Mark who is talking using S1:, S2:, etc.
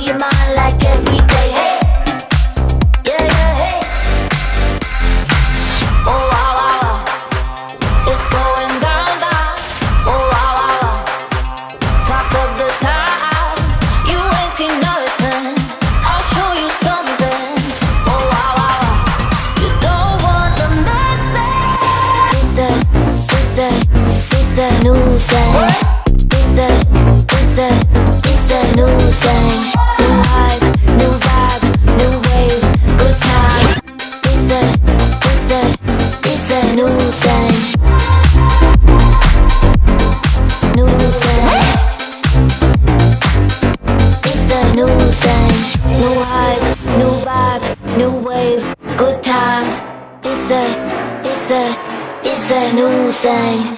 S1: your mind like every day. Hey, yeah, yeah, hey. Oh wow, wow, wow. It's going down, down. Oh wow, wow, wow. Talk of the town. You ain't seen nothing. I'll show you something. Oh wow, wow, wow. You don't wanna miss that. It's the new sound. It's the new sound. New hype, new vibe, new wave, good times. It's the new sound. New sound. It's the new sound. New hype, new vibe, new wave, good times. It's the new sound.